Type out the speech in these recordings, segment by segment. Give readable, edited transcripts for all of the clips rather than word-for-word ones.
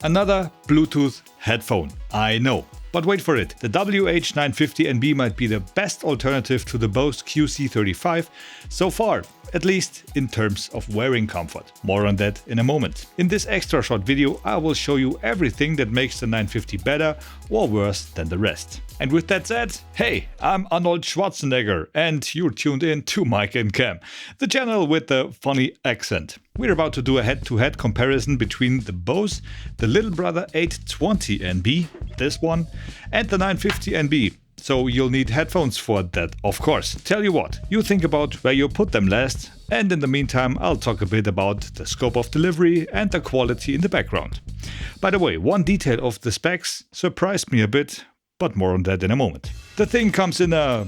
Another Bluetooth headphone, I know. But wait for it, the WH950NB might be the best alternative to the Bose QC35 so far, at least in terms of wearing comfort. More on that in a moment. In this extra short video I will show you everything that makes the 950 better or worse than the rest. And with that said, hey, I'm Arnold Schwarzenegger and you're tuned in to Mike and Cam, the channel with the funny accent. We're about to do a head-to-head comparison between the Bose, the little brother 820NB, this one, and the 950NB. So you'll need headphones for that, of course. Tell you what, you think about where you put them last, and in the meantime I'll talk a bit about the scope of delivery and the quality in the background. By the way, one detail of the specs surprised me a bit, but more on that in a moment. The thing comes in a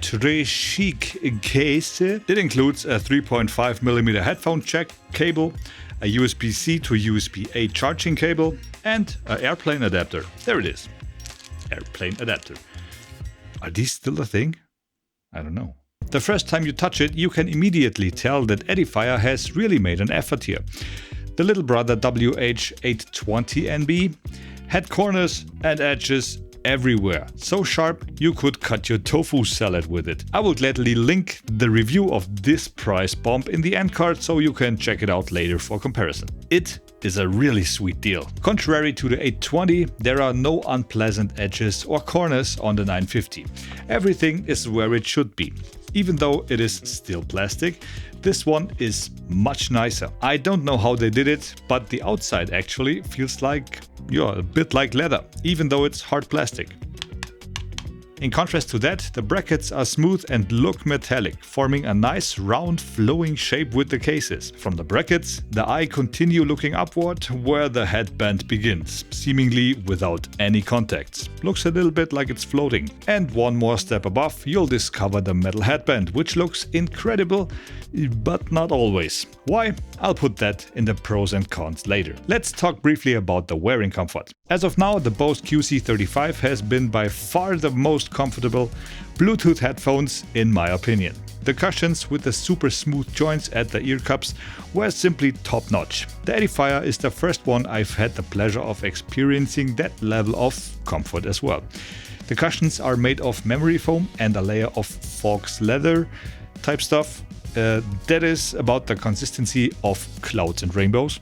très chic case. It includes a 3.5mm headphone jack cable, a USB-C to USB-A charging cable, and an airplane adapter. There it is. Airplane adapter. Are these still a thing? I don't know. The first time you touch it, you can immediately tell that Edifier has really made an effort here. The little brother WH820NB had corners and edges everywhere, so sharp you could cut your tofu salad with it. I will gladly link the review of this price bomb in the end card so you can check it out later for comparison. It is a really sweet deal. Contrary to the 820, there are no unpleasant edges or corners on the 950. Everything is where it should be. Even though it is still plastic, this one is much nicer. I don't know how they did it, but the outside actually feels like, a bit like leather, even though it's hard plastic. In contrast to that, the brackets are smooth and look metallic, forming a nice round flowing shape with the cases. From the brackets, the eye continue looking upward where the headband begins, seemingly without any contacts. Looks a little bit like it's floating. And one more step above, you'll discover the metal headband, which looks incredible, but not always. Why? I'll put that in the pros and cons later. Let's talk briefly about the wearing comfort. As of now, the Bose QC35 has been by far the most comfortable Bluetooth headphones in my opinion. The cushions with the super smooth joints at the ear cups were simply top notch. The Edifier is the first one I've had the pleasure of experiencing that level of comfort as well. The cushions are made of memory foam and a layer of Fox leather type stuff. That is about the consistency of clouds and rainbows.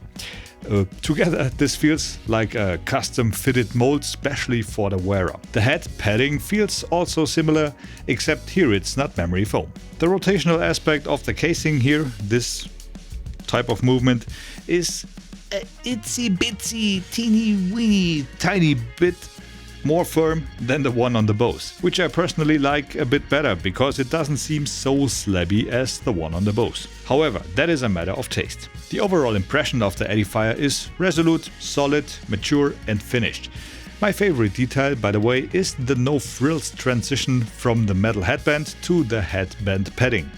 Together this feels like a custom fitted mold specially for the wearer. The head padding feels also similar, except here it's not memory foam. The rotational aspect of the casing here, this type of movement, is a itsy bitsy teeny weeny tiny bit more firm than the one on the Bose, which I personally like a bit better because it doesn't seem so slabby as the one on the Bose. However, that is a matter of taste. The overall impression of the Edifier is resolute, solid, mature and finished. My favorite detail, by the way, is the no-frills transition from the metal headband to the headband padding.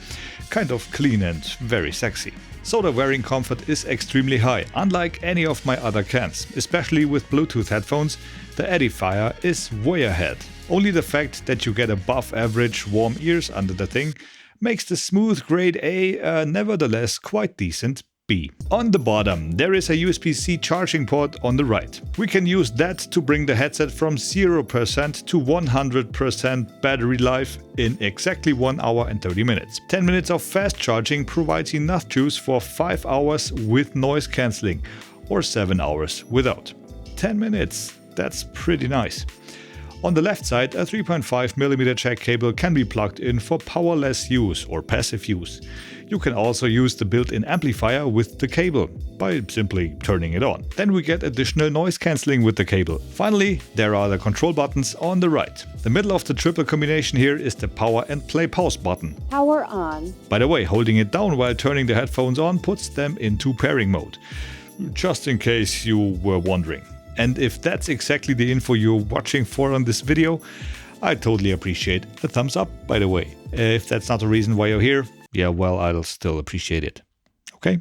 Kind of clean and very sexy. So the wearing comfort is extremely high, unlike any of my other cans. Especially with Bluetooth headphones, the Edifier is way ahead. Only the fact that you get above average warm ears under the thing makes the smooth grade A nevertheless quite decent B. On the bottom there is a USB-C charging port on the right. We can use that to bring the headset from 0% to 100% battery life in exactly 1 hour and 30 minutes. 10 minutes of fast charging provides enough juice for 5 hours with noise cancelling or 7 hours without. 10 minutes, that's pretty nice. On the left side, a 3.5mm jack cable can be plugged in for powerless use or passive use. You can also use the built-in amplifier with the cable by simply turning it on. Then we get additional noise cancelling with the cable. Finally, there are the control buttons on the right. The middle of the triple combination here is the power and play pause button. Power on. By the way, holding it down while turning the headphones on puts them into pairing mode. Just in case you were wondering. And if that's exactly the info you're watching for on this video, I totally appreciate a thumbs up, by the way. If that's not the reason why you're here, yeah, well, I'll still appreciate it. Okay?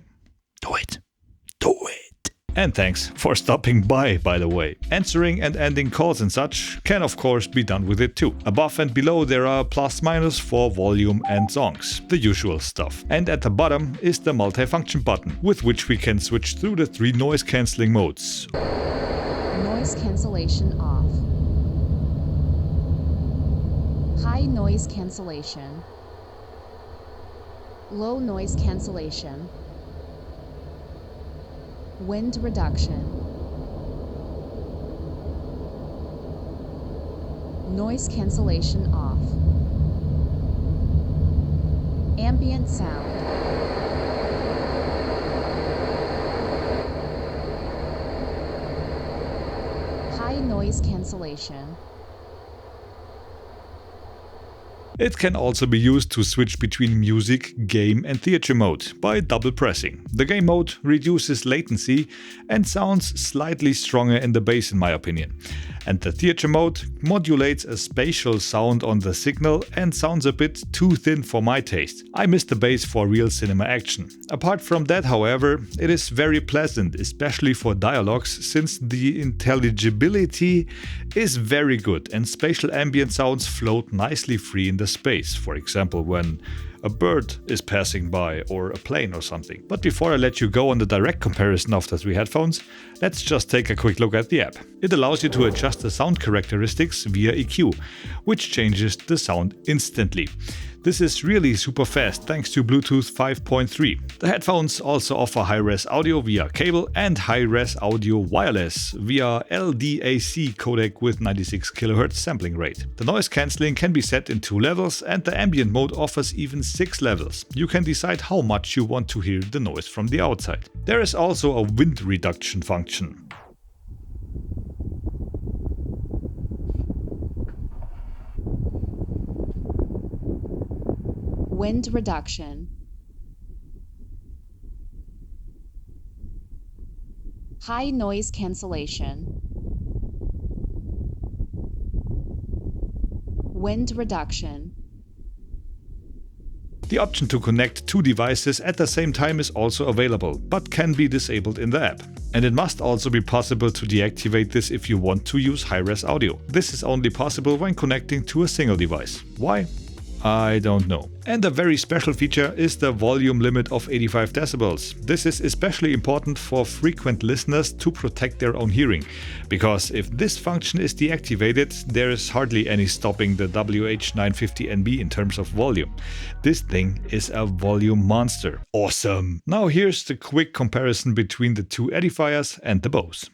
Do it. Do it. And thanks for stopping by the way. Answering and ending calls and such can of course be done with it too. Above and below there are plus minus for volume and songs, the usual stuff. And at the bottom is the multifunction button, with which we can switch through the 3 noise cancelling modes. Noise cancellation off. High noise cancellation. Low noise cancellation. Wind reduction. Noise cancellation off. Ambient sound. High noise cancellation. It can also be used to switch between music, game and theater mode by double pressing. The game mode reduces latency and sounds slightly stronger in the bass in my opinion. And the theater mode modulates a spatial sound on the signal and sounds a bit too thin for my taste. I miss the bass for real cinema action. Apart from that, however, it is very pleasant, especially for dialogues, since the intelligibility is very good and spatial ambient sounds float nicely free in the space, for example when a bird is passing by or a plane or something. But before I let you go on the direct comparison of the 3 headphones, let's just take a quick look at the app. It allows you to adjust the sound characteristics via EQ, which changes the sound instantly. This is really super fast thanks to Bluetooth 5.3. The headphones also offer high-res audio via cable and high-res audio wireless via LDAC codec with 96 kHz sampling rate. The noise cancelling can be set in 2 levels and the ambient mode offers even 6 levels. You can decide how much you want to hear the noise from the outside. There is also a wind reduction function. Wind reduction. High noise cancellation. Wind reduction. The option to connect 2 devices at the same time is also available, but can be disabled in the app. And it must also be possible to deactivate this if you want to use high-res audio. This is only possible when connecting to a single device. Why? I don't know. And a very special feature is the volume limit of 85 decibels. This is especially important for frequent listeners to protect their own hearing, because if this function is deactivated, there is hardly any stopping the WH950NB in terms of volume. This thing is a volume monster. Awesome! Now here's the quick comparison between the 2 Edifiers and the Bose.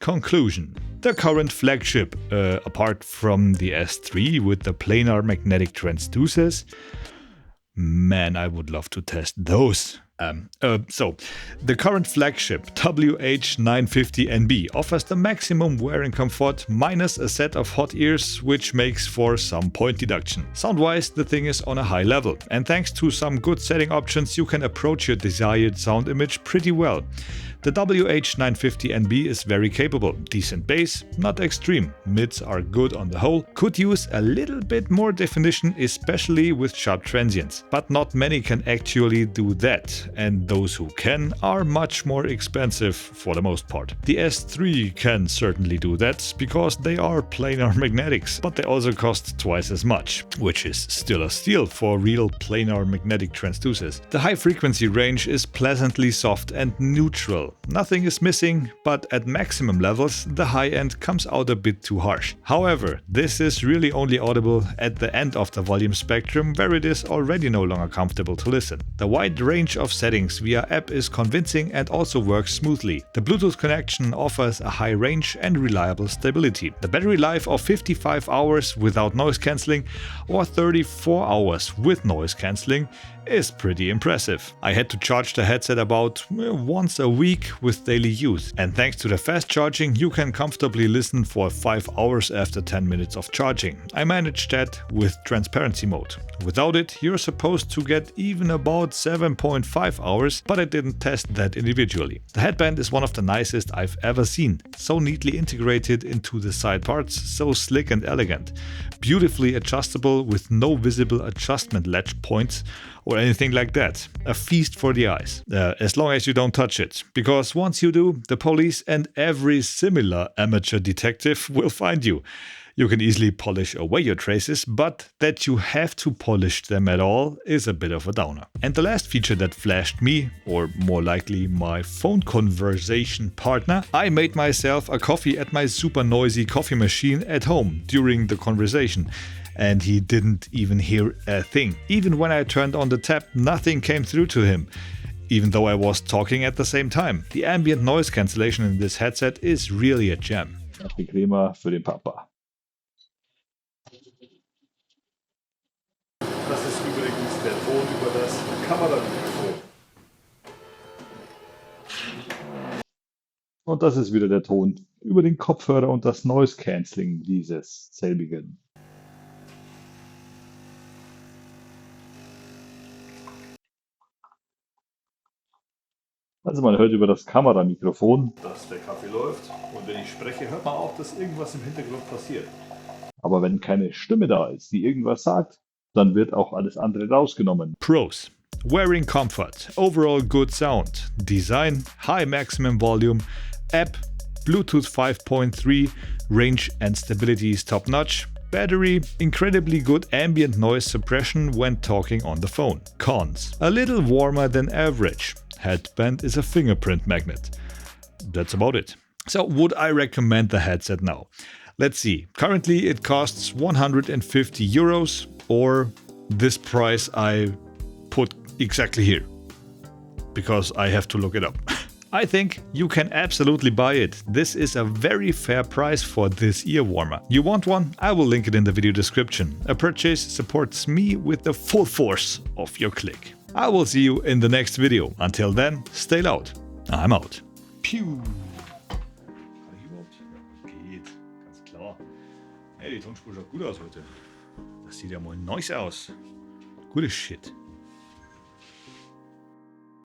Conclusion. The current flagship, apart from the S3 with the planar magnetic transducers, man, I would love to test those. So, the current flagship WH950NB offers the maximum wearing comfort minus a set of hot ears, which makes for some point deduction. Sound-wise, the thing is on a high level, and thanks to some good setting options, you can approach your desired sound image pretty well. The WH950NB is very capable, decent bass, not extreme, mids are good on the whole, could use a little bit more definition, especially with sharp transients, but not many can actually do that, and those who can are much more expensive for the most part. The S3 can certainly do that, because they are planar magnetics, but they also cost twice as much, which is still a steal for real planar magnetic transducers. The high frequency range is pleasantly soft and neutral. Nothing is missing, but at maximum levels, the high end comes out a bit too harsh. However, this is really only audible at the end of the volume spectrum, where it is already no longer comfortable to listen. The wide range of settings via app is convincing and also works smoothly. The Bluetooth connection offers a high range and reliable stability. The battery life of 55 hours without noise cancelling or 34 hours with noise cancelling is pretty impressive. I had to charge the headset about once a week with daily use, and thanks to the fast charging you can comfortably listen for 5 hours after 10 minutes of charging. I managed that with transparency mode. Without it you're supposed to get even about 7.5 hours, but I didn't test that individually. The headband is one of the nicest I've ever seen, so neatly integrated into the side parts, so slick and elegant. Beautifully adjustable with no visible adjustment latch points or anything like that. A feast for the eyes, as long as you don't touch it, because once you do, the police and every similar amateur detective will find you. You can easily polish away your traces, but that you have to polish them at all is a bit of a downer. And the last feature that flashed me, or more likely my phone conversation partner, I made myself a coffee at my super noisy coffee machine at home during the conversation. And he didn't even hear a thing. Even when I turned on the tap, nothing came through to him, even though I was talking at the same time. The ambient noise cancellation in this headset is really a gem. Bequemer für den Papa. Das ist übrigens der Ton über das Kameramikrofon. Und das ist wieder der Ton über den Kopfhörer und das Noise Cancelling dieses selbigen. Also man hört über das Kameramikrofon, Dass der Kaffee läuft, und wenn ich spreche, hört man auch, dass irgendwas im Hintergrund passiert. aber wenn keine Stimme da ist, die irgendwas sagt, dann wird auch alles andere rausgenommen. Pros: wearing comfort, overall good sound, design, high maximum volume, app, Bluetooth 5.3, range and stability is top notch, battery, incredibly good ambient noise suppression when talking on the phone. Cons: a little warmer than average. Headband is a fingerprint magnet. That's about it. So would I recommend the headset now? Let's see. Currently it costs 150 euros, or this price I put exactly here, because I have to look it up. I think you can absolutely buy it. This is a very fair price for this ear warmer. You want one? I will link it in the video description. A purchase supports me with the full force of your click. I will see you in the next video. Until then, stay loud. I'm out. Pew. Kann ich überhaupt? Ja, geht. Ganz klar. Hey, die Tonspur schaut gut aus heute. Das sieht ja mal nice aus. Gutes Shit.